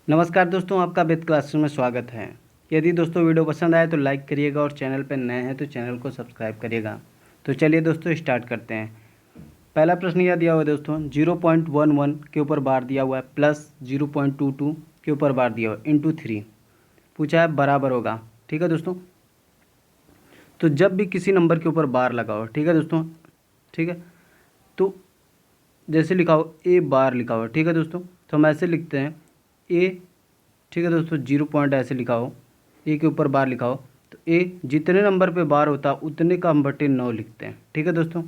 नमस्कार दोस्तों, आपका वेद क्लासरूम में स्वागत है। यदि दोस्तों वीडियो पसंद आए तो लाइक करिएगा और चैनल पर नए हैं तो चैनल को सब्सक्राइब करिएगा। तो चलिए दोस्तों स्टार्ट करते हैं। पहला प्रश्न यह दिया हुआ है दोस्तों, 0.11 के ऊपर बार दिया हुआ है प्लस 0.22 के ऊपर बार दिया हुआ है इंटू 3 पूछा है बराबर होगा। ठीक है दोस्तों, तो जब भी किसी नंबर के ऊपर बार लगा हो, ठीक है दोस्तों, ठीक है, तो जैसे लिखा हो ए बार लिखा हो, ठीक है दोस्तों, तो हम ऐसे लिखते हैं ए, ठीक है दोस्तों, 0 पॉइंट ऐसे लिखा हो, ए के ऊपर बार लिखा हो तो ए जितने नंबर पे बार होता उतने का हम बटे 9 लिखते हैं। ठीक है दोस्तों,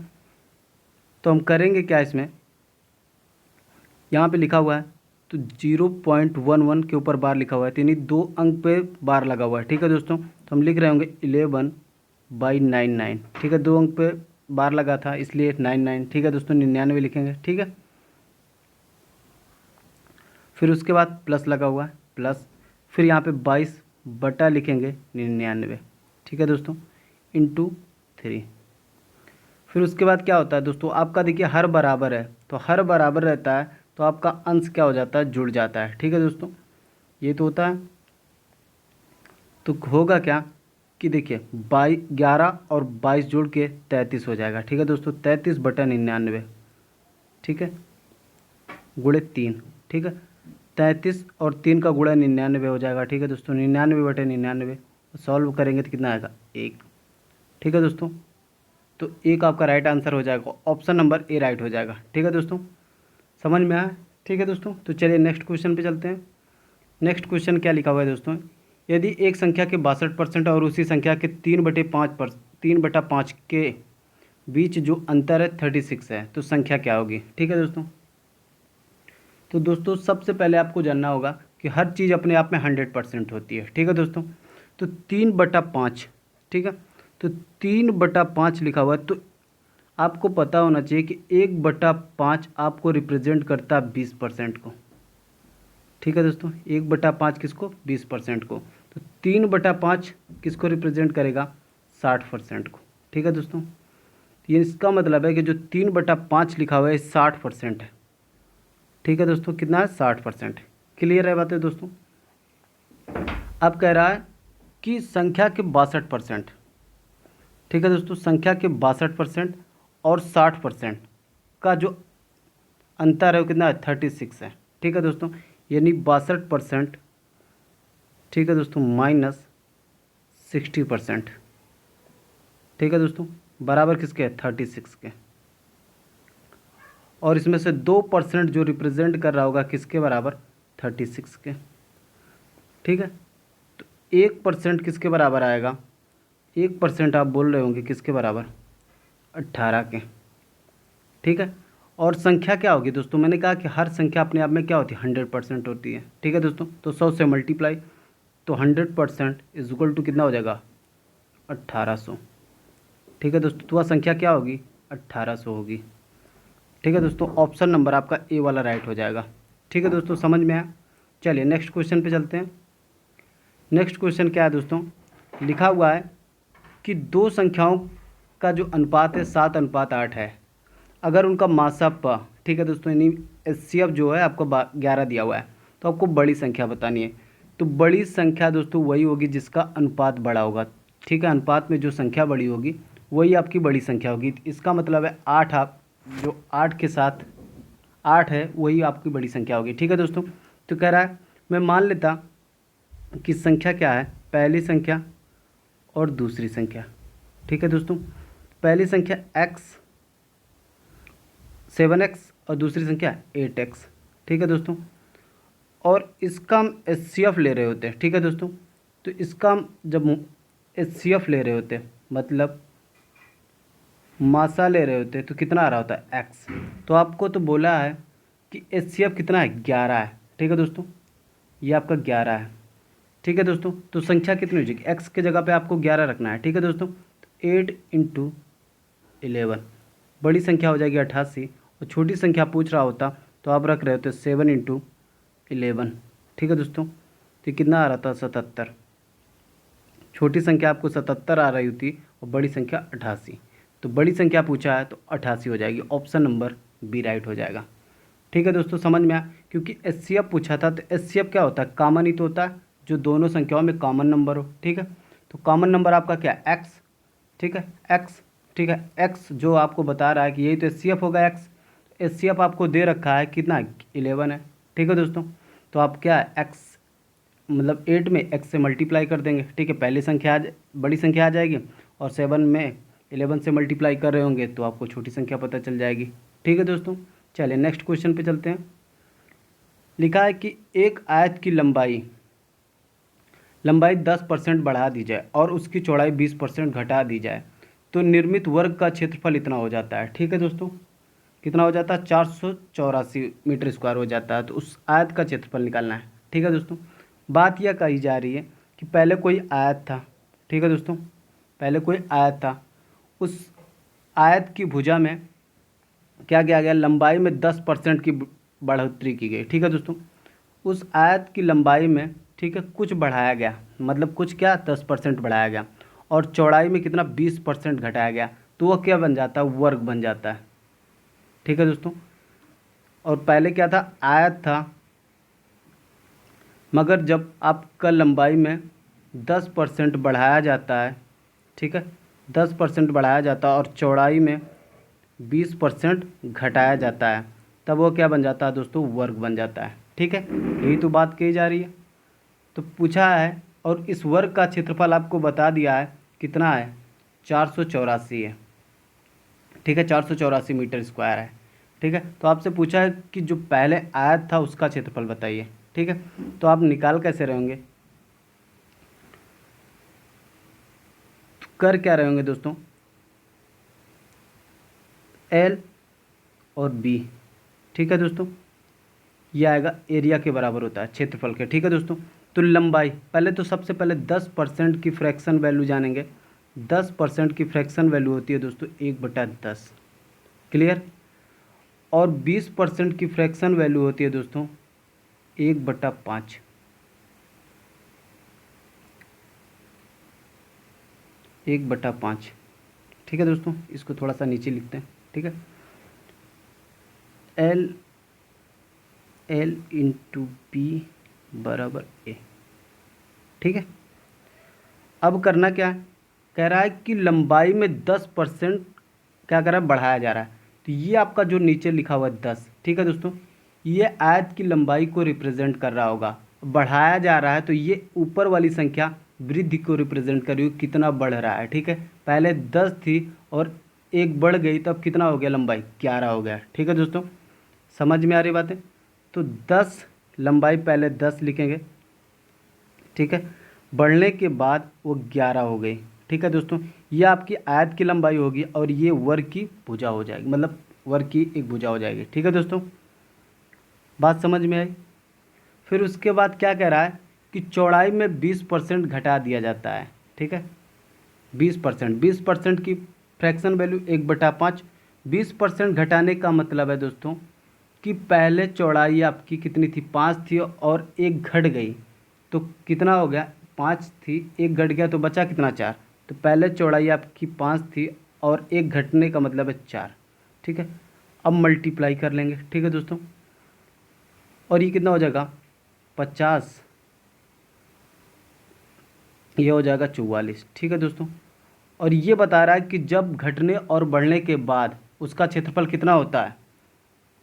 तो हम करेंगे क्या, इसमें यहाँ पे लिखा हुआ है तो 0.11 के ऊपर बार लिखा हुआ है, यानी 2 अंक पे बार लगा हुआ है। ठीक है दोस्तों, तो हम लिख रहे होंगे 11/99। ठीक है, 2 अंक पे बार लगा था इसलिए 99। ठीक है दोस्तों, 99 लिखेंगे। ठीक है, फिर उसके बाद प्लस लगा हुआ है प्लस, फिर यहाँ पे 22 बटा लिखेंगे 99। ठीक है दोस्तों, इंटू 3। फिर उसके बाद क्या होता है दोस्तों, आपका देखिए हर बराबर है तो हर बराबर रहता है तो आपका अंश क्या हो जाता है, जुड़ जाता है। ठीक है दोस्तों, ये तो होता है। तो होगा क्या कि देखिए 11 और 22 जोड़ के 33 हो जाएगा। ठीक है दोस्तों, 33 बटा 99, ठीक है, गुणे 3। ठीक है, 33 और 3 का गुणा 99 हो जाएगा। ठीक है दोस्तों, 99 बटे 99 सॉल्व करेंगे तो कितना आएगा, 1। ठीक है दोस्तों, तो एक आपका राइट आंसर हो जाएगा, ऑप्शन नंबर ए राइट हो जाएगा। ठीक है दोस्तों, समझ में आया। ठीक है दोस्तों, तो चलिए नेक्स्ट क्वेश्चन पे चलते हैं। नेक्स्ट क्वेश्चन क्या लिखा हुआ है दोस्तों, यदि एक संख्या के 62% और उसी संख्या के 3/5 के बीच जो अंतर है 36 है तो संख्या क्या होगी। ठीक है दोस्तों, तो दोस्तों सबसे पहले आपको जानना होगा कि हर चीज़ अपने आप में 100% होती है। ठीक है दोस्तों, तो 3/5, ठीक है, तो 3/5 लिखा हुआ है तो आपको पता होना चाहिए कि 1/5 आपको रिप्रेजेंट करता है 20% को। ठीक है दोस्तों, 1/5 किसको, 20% को। तो 3/5 किसको रिप्रेजेंट करेगा, 60% को। ठीक है दोस्तों, ये इसका मतलब है कि जो 3/5 लिखा हुआ है 60% है। ठीक है दोस्तों, कितना है, 60%। क्लियर है बातें दोस्तों। अब कह रहा है कि संख्या के 62%, ठीक है दोस्तों, संख्या के 62% और 60% का जो अंतर है वो कितना है, 36 है। ठीक है दोस्तों, यानी 62%, ठीक है दोस्तों, माइनस 60%। ठीक है दोस्तों, बराबर किसके है, 36 के। और इसमें से 2% जो रिप्रेजेंट कर रहा होगा किसके बराबर, 36 के। ठीक है, तो 1% किसके बराबर आएगा, 1% आप बोल रहे होंगे किसके बराबर, 18 के। ठीक है, और संख्या क्या होगी दोस्तों, मैंने कहा कि हर संख्या अपने आप में क्या होती है, 100% होती है। ठीक है दोस्तों, तो 100 से मल्टीप्लाई, तो 100% इज इक्वल टू कितना हो जाएगा, 1800। ठीक है दोस्तों, तो वह संख्या क्या होगी, 1800 होगी। ठीक है दोस्तों, ऑप्शन नंबर आपका ए वाला राइट हो जाएगा। ठीक है दोस्तों, समझ में आया। चलिए नेक्स्ट क्वेश्चन पे चलते हैं। नेक्स्ट क्वेश्चन क्या है दोस्तों, लिखा हुआ है कि दो संख्याओं का जो अनुपात है 7:8 है, अगर उनका मासाप, ठीक है दोस्तों, यानी HCF जो है आपको 11 दिया हुआ है तो आपको बड़ी संख्या बतानी है। तो बड़ी संख्या दोस्तों वही होगी जिसका अनुपात बड़ा होगा। ठीक है, अनुपात में जो संख्या बड़ी होगी वही आपकी बड़ी संख्या होगी। इसका मतलब है 8, आप जो 8 के साथ 8 है वही आपकी बड़ी संख्या होगी। ठीक है दोस्तों, तो कह रहा है मैं मान लेता कि संख्या क्या है, पहली संख्या और दूसरी संख्या। ठीक है दोस्तों, पहली संख्या x 7x और दूसरी संख्या 8x। ठीक है दोस्तों, और इसका हम HCF ले रहे होते हैं। ठीक है दोस्तों, तो इसका हम जब HCF ले रहे होते हैं मतलब मासा ले रहे होते हैं तो कितना आ रहा होता है, x। तो आपको तो बोला है कि HCF कितना है, 11 है। ठीक है दोस्तों, ये आपका 11 है। ठीक है दोस्तों, तो संख्या कितनी हो जाएगी, x के जगह पे आपको 11 रखना है। ठीक है दोस्तों, तो 8 × 11 बड़ी संख्या हो जाएगी 88, और छोटी संख्या पूछ रहा होता तो आप रख रहे होते 7 × 11। ठीक है दोस्तों, तो कितना आ रहा था, 77। छोटी संख्या आपको 77 आ रही होती और बड़ी संख्या 88, तो बड़ी संख्या पूछा है तो 88 हो जाएगी। ऑप्शन नंबर बी राइट हो जाएगा। ठीक है दोस्तों, समझ में आया। क्योंकि एचसीएफ पूछा था, तो एचसीएफ क्या होता है, कॉमन ही तो होता है, जो दोनों संख्याओं में कॉमन नंबर हो। ठीक है, तो कॉमन नंबर आपका क्या है, एक्स। ठीक है, एक्स। ठीक है, एक्स जो आपको बता रहा है कि यही तो एचसीएफ होगा एक्स। एचसीएफ आपको दे रखा है कितना, 11 है। ठीक है दोस्तों, तो आप क्या एक्स मतलब 8 में एक्स से मल्टीप्लाई कर देंगे। ठीक है, पहली संख्या बड़ी संख्या आ जाएगी, और 7 में 11 से मल्टीप्लाई कर रहे होंगे तो आपको छोटी संख्या पता चल जाएगी। ठीक है दोस्तों, चलिए नेक्स्ट क्वेश्चन पे चलते हैं। लिखा है कि एक आयत की लंबाई 10% बढ़ा दी जाए और उसकी चौड़ाई 20% घटा दी जाए तो निर्मित वर्ग का क्षेत्रफल इतना हो जाता है। ठीक है दोस्तों, कितना हो जाता है, 484 मीटर स्क्वायर हो जाता है। तो उस आयत का क्षेत्रफल निकालना है। ठीक है दोस्तों, बात यह कही जा रही है कि पहले कोई आयत था। ठीक है दोस्तों, पहले कोई आयत था, उस आयत की भुजा में क्या किया गया, लंबाई में 10% की बढ़ोतरी की गई। ठीक है दोस्तों, उस आयत की लंबाई में, ठीक है, कुछ बढ़ाया गया, मतलब कुछ क्या 10% बढ़ाया गया, और चौड़ाई में कितना 20% घटाया गया, तो वह क्या बन जाता है, वर्ग बन जाता है। ठीक है दोस्तों, और पहले क्या था, आयत था, मगर जब आपका लंबाई में 10% बढ़ाया जाता है, ठीक है, 10% बढ़ाया जाता है और चौड़ाई में 20% घटाया जाता है, तब वो क्या बन जाता है दोस्तों, वर्ग बन जाता है। ठीक है, यही तो बात कही जा रही है। तो पूछा है, और इस वर्ग का क्षेत्रफल आपको बता दिया है कितना है, 484 है। ठीक है, 484 मीटर स्क्वायर है। ठीक है, तो आपसे पूछा है कि जो पहले आयत था उसका क्षेत्रफल बताइए। ठीक है, तो आप निकाल कैसे रहे होंगे, तो कर क्या रहे होंगे दोस्तों, एल और बी। ठीक है दोस्तों, ये आएगा एरिया के बराबर होता है क्षेत्रफल के। ठीक है दोस्तों, तो लंबाई पहले तो सबसे पहले 10% की फ्रैक्शन वैल्यू जानेंगे। 10% की फ्रैक्शन वैल्यू होती है दोस्तों 1/10, क्लियर। और 20% की फ्रैक्शन वैल्यू होती है दोस्तों 1/5। 1/5। ठीक है दोस्तों, इसको थोड़ा सा नीचे लिखते हैं। ठीक है, एल इंटू बी बराबर ए। ठीक है, अब करना क्या है, कह रहा है कि लंबाई में 10% क्या कर रहा है, बढ़ाया जा रहा है। तो ये आपका जो नीचे लिखा हुआ है 10, ठीक है दोस्तों, ये आयत की लंबाई को रिप्रेजेंट कर रहा होगा। बढ़ाया जा रहा है तो ये ऊपर वाली संख्या वृद्धि को रिप्रेजेंट कर रही हो, कितना बढ़ रहा है। ठीक है, पहले 10 थी और एक बढ़ गई, तब कितना हो गया, लंबाई 11 हो गया। ठीक है दोस्तों, समझ में आ रही बातें। तो 10 लंबाई पहले 10 लिखेंगे, ठीक है, बढ़ने के बाद वो 11 हो गई। ठीक है दोस्तों, ये आपकी आयत की लंबाई होगी और ये वर्ग की भुजा हो जाएगी, मतलब वर्ग की एक भुजा हो जाएगी। ठीक है दोस्तों, बात समझ में आई। फिर उसके बाद क्या कह रहा है कि चौड़ाई में 20% घटा दिया जाता है। ठीक है, 20% की फ्रैक्शन वैल्यू 1/5। 20% घटाने का मतलब है दोस्तों कि पहले चौड़ाई आपकी कितनी थी, 5 थी, और एक घट गई, तो कितना हो गया, 5 थी, एक घट गया तो बचा कितना, 4। तो पहले चौड़ाई आपकी 5 थी और एक घटने का मतलब है 4। ठीक है, अब मल्टीप्लाई कर लेंगे। ठीक है दोस्तों, और ये कितना हो जाएगा, 50, ये हो जाएगा 44। ठीक है दोस्तों, और ये बता रहा है कि जब घटने और बढ़ने के बाद उसका क्षेत्रफल कितना होता है,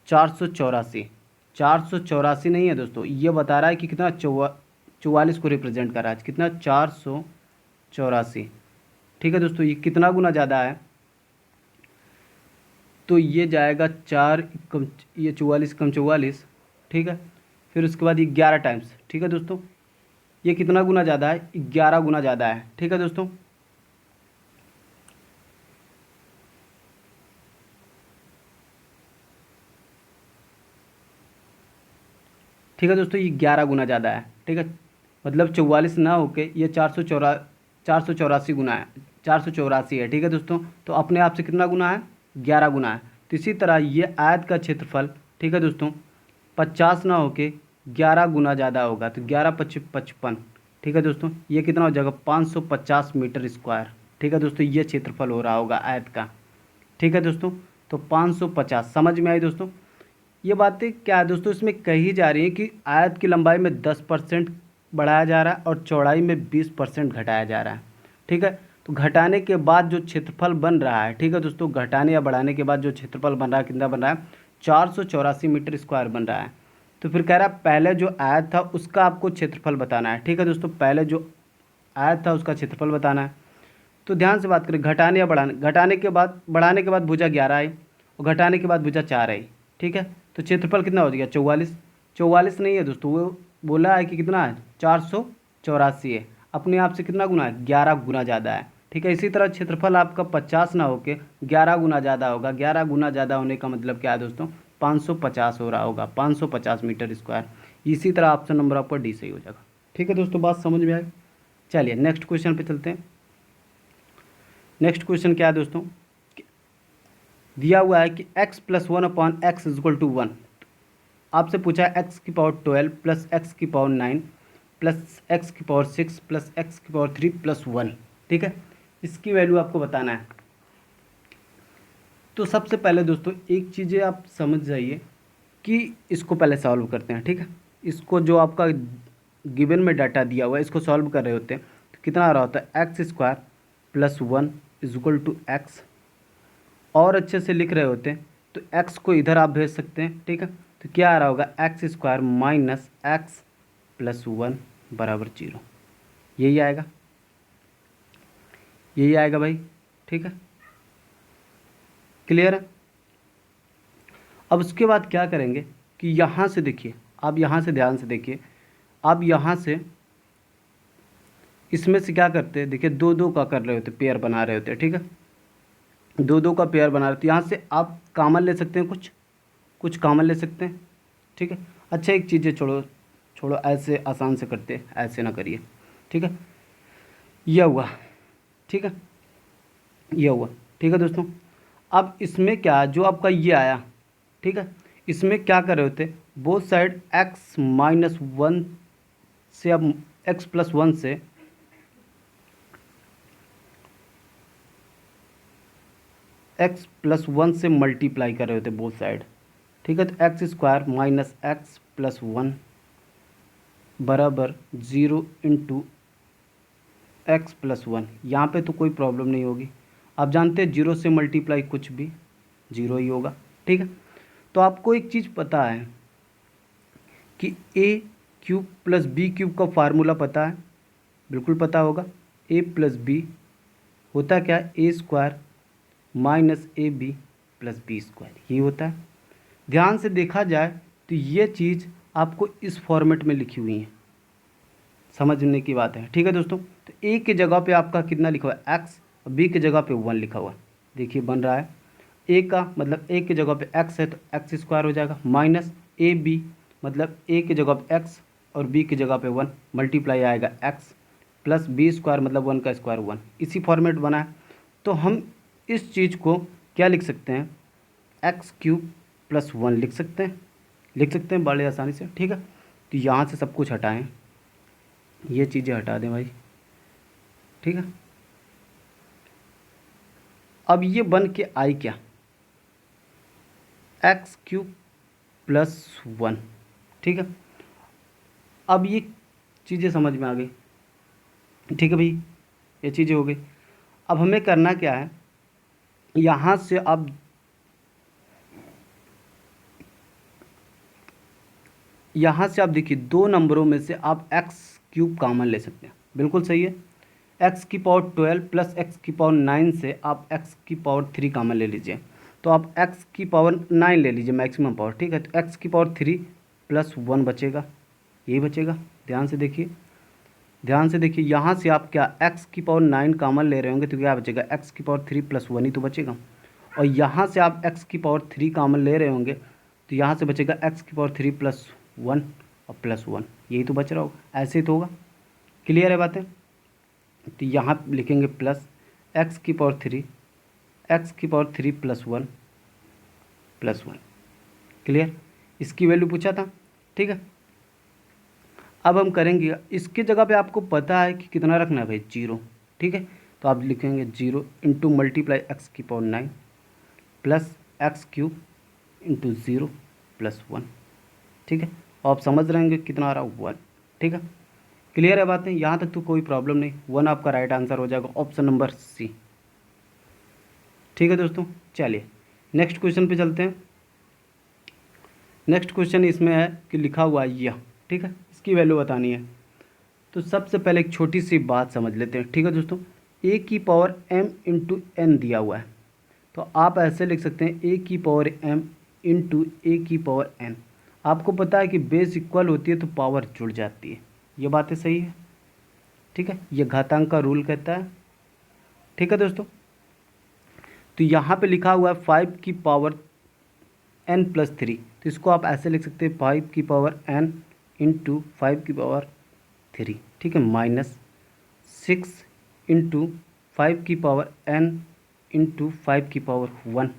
484। 484 नहीं है दोस्तों, ये बता रहा है कि कितना, 44 को रिप्रेजेंट कर रहा है, कितना, 484। ठीक है दोस्तों, ये कितना गुना ज़्यादा है, तो ये जाएगा 4 कम, ये 44 कम 44। ठीक है, फिर उसके बाद ये 11 टाइम्स। ठीक है दोस्तों, ये कितना गुना ज़्यादा है, 11 गुना ज़्यादा है। ठीक है दोस्तों, ठीक है दोस्तों, ये 11 गुना ज़्यादा है। ठीक है, मतलब 44 ना होके ये 484 गुना है, 484 है। ठीक है दोस्तों, तो अपने आप से कितना गुना है, 11 गुना है। तो इसी तरह ये आयत का क्षेत्रफल, ठीक है दोस्तों, 50 ना होके 11 गुना ज़्यादा होगा, तो 11×5 = 55। ठीक है दोस्तों, ये कितना हो जाएगा, 550 मीटर स्क्वायर। ठीक है दोस्तों, ये क्षेत्रफल हो रहा होगा आयत का। ठीक है दोस्तों, तो 550 समझ में आई दोस्तों। ये बातें क्या है दोस्तों, इसमें कही जा रही है कि आयत की लंबाई में 10% बढ़ाया जा रहा है और चौड़ाई में 20% घटाया जा रहा है। ठीक है, तो घटाने के बाद जो क्षेत्रफल बन रहा है, ठीक है दोस्तों, घटाने या बढ़ाने के बाद जो क्षेत्रफल बन रहा है कितना बन रहा है, 484 मीटर स्क्वायर बन रहा है। तो फिर कह रहा है पहले जो आयत था उसका आपको क्षेत्रफल बताना है। ठीक है दोस्तों, पहले जो आयत था उसका क्षेत्रफल बताना है। तो ध्यान से बात करें, घटाने या बढ़ाने, घटाने के बाद बढ़ाने के बाद भुजा 11 आई और घटाने के बाद भुजा 4 आई। ठीक है, तो क्षेत्रफल कितना हो गया, 44। 44 नहीं है दोस्तों, वो बोला है कि कितना है, 484 है। अपने आप से कितना गुना है, 11 गुना ज़्यादा है। ठीक है, इसी तरह क्षेत्रफल आपका 50 ना होके 11 गुना ज़्यादा होगा। 11 गुना ज़्यादा होने का मतलब क्या है दोस्तों, 550 हो रहा होगा, 550 मीटर स्क्वायर। इसी तरह ऑप्शन नंबर आपका डी सही हो जाएगा। ठीक है दोस्तों, बात समझ में आई। चलिए नेक्स्ट क्वेश्चन पे चलते हैं। नेक्स्ट क्वेश्चन क्या है दोस्तों, दिया हुआ है कि x + 1/x = 1। आपसे पूछा है x की पावर 12 + x की पावर 9 + x की पावर 6 + x की पावर 3 + 1। ठीक है, इसकी वैल्यू आपको बताना है। तो सबसे पहले दोस्तों एक चीज़ें आप समझ जाइए कि इसको पहले सॉल्व करते हैं। ठीक है, इसको जो आपका गिवन में डाटा दिया हुआ है इसको सॉल्व कर रहे होते हैं तो कितना आ रहा होता है, x² + 1 = x। और अच्छे से लिख रहे होते हैं तो x को इधर आप भेज सकते हैं। ठीक है, तो क्या आ रहा होगा, x² - x + 1 = 0। यही आएगा, यही आएगा भाई। ठीक है, क्लियर है। अब उसके बाद क्या करेंगे कि यहाँ से देखिए, आप यहाँ से ध्यान से देखिए, आप यहाँ से इसमें से क्या करते हैं, देखिए 2-2 का कर रहे होते, पेयर बना रहे होते हैं। ठीक है, 2-2 का पेयर बना रहे होते, यहाँ से आप कॉमन ले सकते हैं, कुछ कॉमन ले सकते हैं। ठीक है, अच्छा एक चीज़ें छोड़ो छोड़ो, ऐसे आसान से करते, ऐसे ना करिए। ठीक है, यह हुआ। ठीक है, यह हुआ। ठीक है दोस्तों, अब इसमें क्या, जो आपका ये आया, ठीक है, इसमें क्या कर रहे होते, बोथ साइड x - 1 से, अब x + 1 से x + 1 से मल्टीप्लाई कर रहे होते बोथ साइड। ठीक है, तो x² - x + 1 = 0 × x + 1। यहाँ पे तो कोई प्रॉब्लम नहीं होगी, आप जानते हैं 0 से मल्टीप्लाई कुछ भी 0 ही होगा। ठीक है, तो आपको एक चीज़ पता है कि a³ + b³ का फार्मूला पता है, बिल्कुल पता होगा। a + b होता क्या है, a² - ab + b², ये होता है। ध्यान से देखा जाए तो ये चीज़ आपको इस फॉर्मेट में लिखी हुई है, समझने की बात है। ठीक है दोस्तों, तो a की जगह पे आपका कितना लिखा हुआ है, x, और b की जगह पे 1 लिखा हुआ है। देखिए बन रहा है, a का मतलब a की जगह पे x है तो x² हो जाएगा, माइनस ab मतलब a की जगह पे x और b की जगह पे 1 मल्टीप्लाई आएगा x प्लस b² मतलब 1 का स्क्वायर 1। इसी फॉर्मेट बना है, तो हम इस चीज़ को क्या लिख सकते हैं, x³ + 1 लिख सकते हैं बड़े आसानी से। ठीक है, तो यहाँ से सब कुछ हटाएं, ये चीज़ें हटा दें भाई। ठीक है, अब ये बन के आई क्या, x³ + 1। ठीक है, अब ये चीज़ें समझ में आ गई। ठीक है भाई, ये चीज़ें हो गई। अब हमें करना क्या है, यहाँ से अब देखिए दो नंबरों में से आप x³ कॉमन ले सकते हैं, बिल्कुल सही है। x की पावर 12 + x की पावर 9 से आप x की पावर 3 कॉमन ले लीजिए, तो आप x की पावर 9 ले लीजिए मैक्सिमम पावर। ठीक है, तो x की पावर 3 + 1 बचेगा, यही बचेगा। ध्यान से देखिए, यहाँ से आप क्या x की पावर 9 कॉमन ले रहे होंगे तो क्या बचेगा, x की पावर 3 + 1 ही तो बचेगा। और यहाँ से आप x की पावर 3 कॉमन ले रहे होंगे तो यहाँ से बचेगा x की पावर 3 + 1 और +1, यही तो बच रहा होगा, ऐसे ही तो होगा। क्लियर है बातें, तो यहाँ लिखेंगे प्लस x की पावर 3 + 1 +1। क्लियर, इसकी वैल्यू पूछा था। ठीक है, अब हम करेंगे, इसके जगह पे आपको पता है कि कितना रखना है भाई, 0। ठीक है, तो आप लिखेंगे 0 × मल्टीप्लाई x की पावर 9 + x³ × 0 प्लस 1। ठीक है, आप समझ रहे हैं कितना आ रहा है 1। ठीक है, क्लियर है बातें, यहाँ तक तो कोई प्रॉब्लम नहीं। 1 आपका राइट आंसर हो जाएगा, ऑप्शन नंबर सी। ठीक है दोस्तों, चलिए नेक्स्ट क्वेश्चन पे चलते हैं। नेक्स्ट क्वेश्चन इसमें है कि लिखा हुआ है यह, ठीक है, इसकी वैल्यू बतानी है। तो सबसे पहले एक छोटी सी बात समझ लेते हैं। ठीक है दोस्तों, ए की पावर m इंटू एन दिया हुआ है, तो आप ऐसे लिख सकते हैं ए की पावर m इंटू ए की पावर n। आपको पता है कि बेस इक्वल होती है तो पावर जुड़ जाती है, ये बातें सही है। ठीक है, ये घातांक का रूल कहता है। ठीक है दोस्तों, तो यहाँ पे लिखा हुआ है 5 की पावर n+3, तो इसको आप ऐसे लिख सकते हैं 5 की पावर n इंटू 5 की पावर 3। ठीक है, -6 इंटू 5 की पावर n इंटू 5 की पावर 1।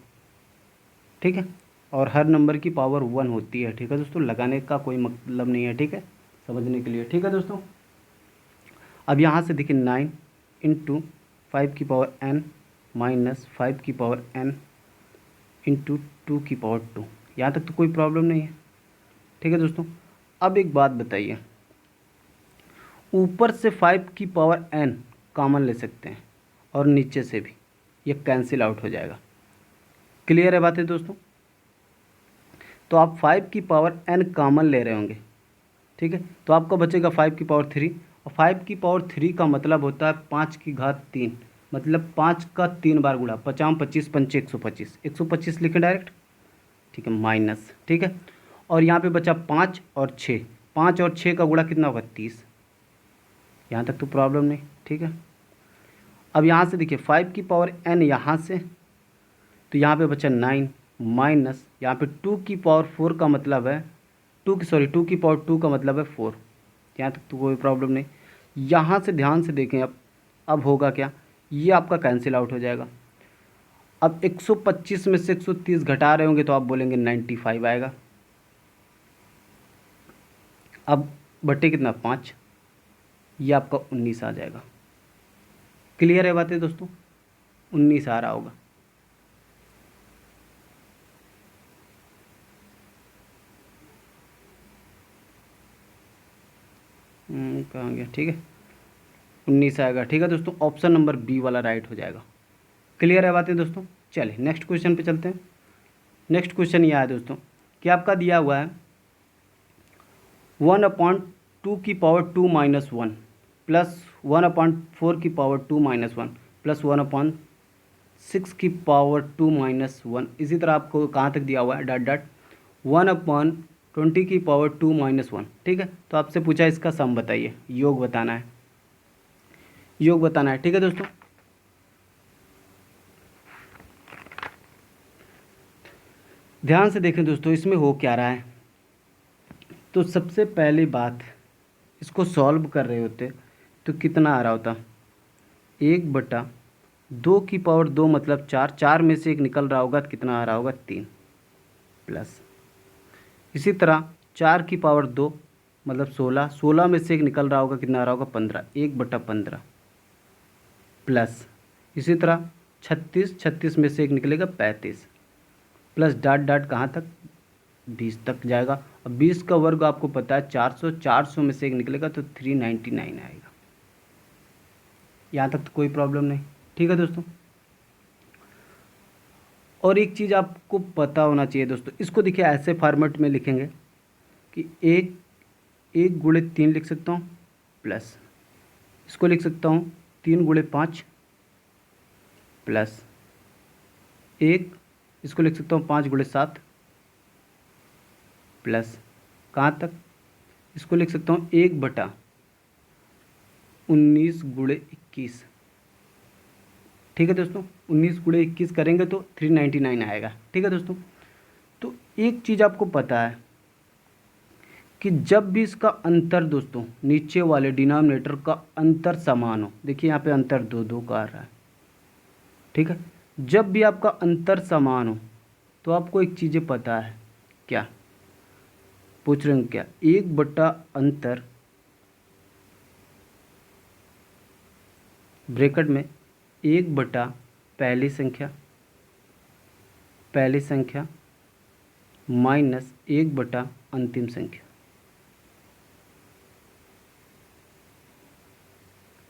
ठीक है, और हर नंबर की पावर 1 होती है। ठीक है दोस्तों, लगाने का कोई मतलब नहीं है। ठीक है, समझने के लिए। ठीक है दोस्तों, अब यहाँ से देखिए 9 इंटू 5 की पावर n माइनस 5 की पावर n इंटू 2 की पावर 2। यहाँ तक तो कोई प्रॉब्लम नहीं है। ठीक है दोस्तों, अब एक बात बताइए, ऊपर से 5 की पावर n कॉमन ले सकते हैं और नीचे से भी, ये कैंसिल आउट हो जाएगा। क्लियर है बातें दोस्तों? तो आप 5 की पावर n कॉमन ले रहे होंगे। ठीक है, तो आपको बचेगा 5 की पावर 3, और 5 की पावर 3 का मतलब होता है 5 की घात 3, मतलब 5 का 3 बार गुणा, 50 25 पंचे 125, 125 लिखें डायरेक्ट। ठीक है, माइनस। ठीक है, और यहाँ पे बचा 5 और 6, 5 और 6 का गुणा कितना होगा 30। यहाँ तक तो प्रॉब्लम नहीं। ठीक है, अब यहाँ से देखिए 5 की पावर n यहाँ से, तो यहाँ पे बचा 9 माइनस यहाँ पे 2 की पावर 4 का मतलब है 2 की पावर 2 का मतलब है 4। यहाँ तक तो कोई प्रॉब्लम नहीं। यहाँ से ध्यान से देखें, अब होगा क्या, ये आपका कैंसिल आउट हो जाएगा। अब 125 में से 130 घटा रहे होंगे तो आप बोलेंगे 95 आएगा। अब बटे कितना 5, ये आपका 19 आ जाएगा। क्लियर है बातें दोस्तों? 19 आ रहा होगा। कहाँ गया? ठीक है, 19 आएगा। ठीक है दोस्तों, ऑप्शन नंबर बी वाला राइट हो जाएगा। क्लियर है बातें दोस्तों? चलिए नेक्स्ट क्वेश्चन पे चलते हैं। नेक्स्ट क्वेश्चन यह है दोस्तों कि आपका दिया हुआ है 1/2 की पावर 2 माइनस 1 प्लस 1/4 की पावर 2 माइनस 1 प्लस 1/6 की पावर 2 माइनस 1। इसी तरह आपको कहाँ तक दिया हुआ है डॉट डॉट 1/20 की पावर 2 माइनस 1। ठीक है, तो आपसे पूछा इसका सम बताइए, योग बताना है, योग बताना है। ठीक है दोस्तों, ध्यान से देखें दोस्तों, इसमें हो क्या रहा है। तो सबसे पहली बात, इसको सॉल्व कर रहे होते तो कितना आ रहा होता, 1/2 की पावर 2 मतलब 4, 4 में से एक निकल रहा होगा तो कितना आ रहा होगा 3, प्लस इसी तरह 4 की पावर 2 मतलब 16, 16 में से एक निकल रहा होगा कितना आ रहा होगा 15, 1/15, प्लस इसी तरह 36, 36 में से एक निकलेगा 35, प्लस डॉट डॉट कहाँ तक 20 तक जाएगा। अब 20 का वर्ग आपको पता है 400, 400 में से एक निकलेगा तो 399 आएगा। यहाँ तक तो कोई प्रॉब्लम नहीं। ठीक है दोस्तों, और एक चीज़ आपको पता होना चाहिए दोस्तों, इसको देखिए ऐसे फॉर्मेट में लिखेंगे कि 1 गुणे 3 लिख सकता हूँ, प्लस इसको लिख सकता हूँ 3 गुणे 5, प्लस 1 इसको लिख सकता हूँ 5 गुणे 7, प्लस कहाँ तक इसको लिख सकता हूँ 1/19 गुणे 21। ठीक है दोस्तों, 19 गुणे 21 करेंगे तो 399 आएगा। ठीक है दोस्तों, तो एक चीज़ आपको पता है कि जब भी इसका अंतर दोस्तों नीचे वाले डिनोमिनेटर का अंतर समान हो, देखिए यहाँ पे अंतर 2 का आ रहा है। ठीक है, जब भी आपका अंतर समान हो तो आपको एक चीज़ें पता है, क्या पूछ रहे हैं, क्या 1/अंतर ब्रैकेट में 1/पहली संख्या माइनस 1 बटा अंतिम संख्या।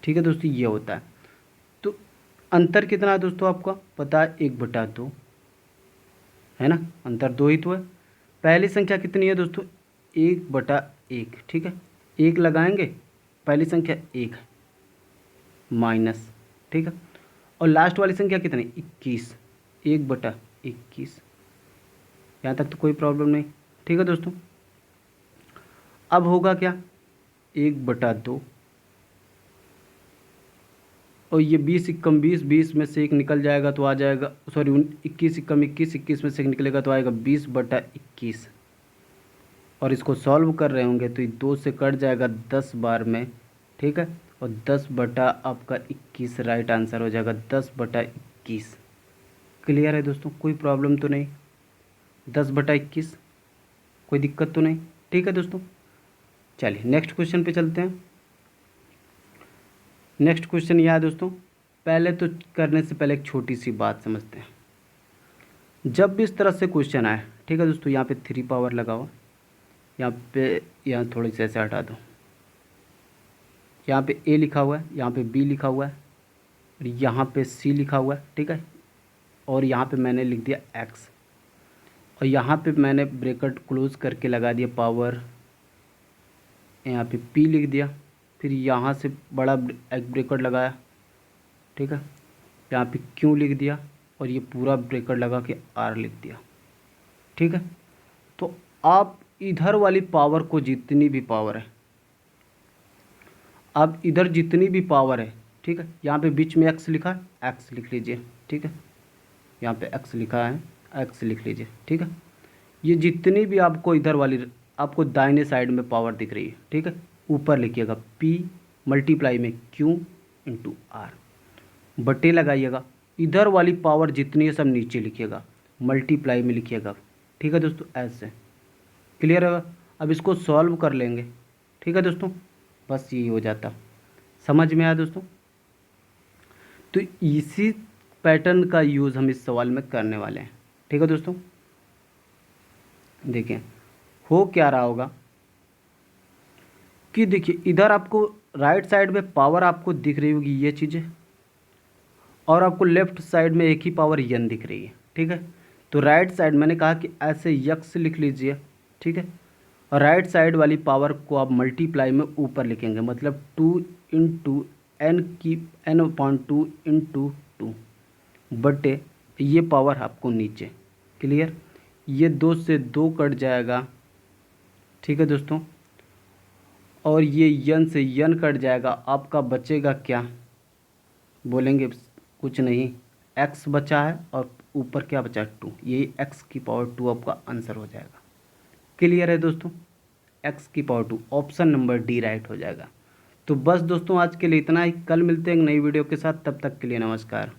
ठीक है दोस्तों, ये होता है। तो अंतर कितना है दोस्तों, आपका पता है 1/2 है ना, अंतर 2 ही तो है। पहली संख्या कितनी है दोस्तों, 1/1। ठीक है, 1 लगाएंगे, पहली संख्या 1 है, माइनस, ठीक है, और लास्ट वाली संख्या कितनी, 21, 1/21। यहाँ तक तो कोई प्रॉब्लम नहीं। ठीक है दोस्तों, अब होगा क्या, 1/2, और ये 20 एकम 20, 20 में से 1 निकल जाएगा तो आ जाएगा, सॉरी 21 एकम 21, 21 में से 1 निकलेगा तो आएगा 20/21। और इसको सॉल्व कर रहे होंगे तो ये 2 से कट जाएगा 10 बार में। ठीक है, और 10 बटा आपका 21 राइट आंसर हो जाएगा, 10/21। क्लियर है दोस्तों, कोई प्रॉब्लम तो नहीं, 10/21 कोई दिक्कत तो नहीं। ठीक है दोस्तों, चलिए नेक्स्ट क्वेश्चन पे चलते हैं। नेक्स्ट क्वेश्चन यह है दोस्तों, पहले तो करने से पहले एक छोटी सी बात समझते हैं। जब भी इस तरह से क्वेश्चन आए, ठीक है दोस्तों, यहाँ पे 3 पावर लगा हुआ, यहाँ थोड़ी सी ऐसे हटा दो, यहाँ पे ए लिखा हुआ है, यहाँ पे बी लिखा हुआ है, और यहाँ पे सी लिखा हुआ है। ठीक है, और यहाँ पे मैंने लिख दिया एक्स, और यहाँ पे मैंने ब्रैकेट क्लोज करके लगा दिया पावर, यहाँ पे पी लिख दिया, फिर यहाँ से बड़ा एक ब्रैकेट लगाया। ठीक है, यहाँ पे क्यू लिख दिया, और ये पूरा ब्रैकेट लगा के आर लिख दिया। ठीक है, तो आप इधर वाली पावर को, जितनी भी पावर है, आप इधर जितनी भी पावर है, ठीक है, यहाँ पे बीच में एक्स लिखा है, एक्स लिख लीजिए। ठीक है, यहाँ पे एक्स लिखा है, एक्स लिख लीजिए। ठीक है, ये जितनी भी आपको इधर वाली, आपको दाहिने साइड में पावर दिख रही है, ठीक है, ऊपर लिखिएगा P मल्टीप्लाई में Q इंटू आर, बटे लगाइएगा। इधर वाली पावर जितनी है सब नीचे लिखिएगा, मल्टीप्लाई में लिखिएगा। ठीक है दोस्तों, ऐसे क्लियर है। अब इसको सॉल्व कर लेंगे। ठीक है दोस्तों, बस यही हो जाता, समझ में आया दोस्तों। तो इसी पैटर्न का यूज़ हम इस सवाल में करने वाले हैं। ठीक है दोस्तों, देखें हो क्या रहा होगा कि देखिए इधर आपको राइट साइड में पावर आपको दिख रही होगी ये चीज़ें, और आपको लेफ्ट साइड में एक ही पावर यन दिख रही है। ठीक है, तो राइट साइड मैंने कहा कि ऐसे यक्स लिख लीजिए। ठीक है, और राइट साइड वाली पावर को आप मल्टीप्लाई में ऊपर लिखेंगे, मतलब 2 इंटू n/2 इंटू 2 बटे ये पावर आपको नीचे। क्लियर, ये 2 से 2 कट जाएगा। ठीक है दोस्तों, और ये यन से यन कट जाएगा, आपका बचेगा क्या, बोलेंगे कुछ नहीं, x बचा है और ऊपर क्या बचा है 2, यही x की पावर 2 आपका आंसर हो जाएगा। क्लियर है दोस्तों, x की power 2, option number D right हो जाएगा। तो बस दोस्तों आज के लिए इतना ही, कल मिलते हैं एक नई वीडियो के साथ, तब तक के लिए नमस्कार।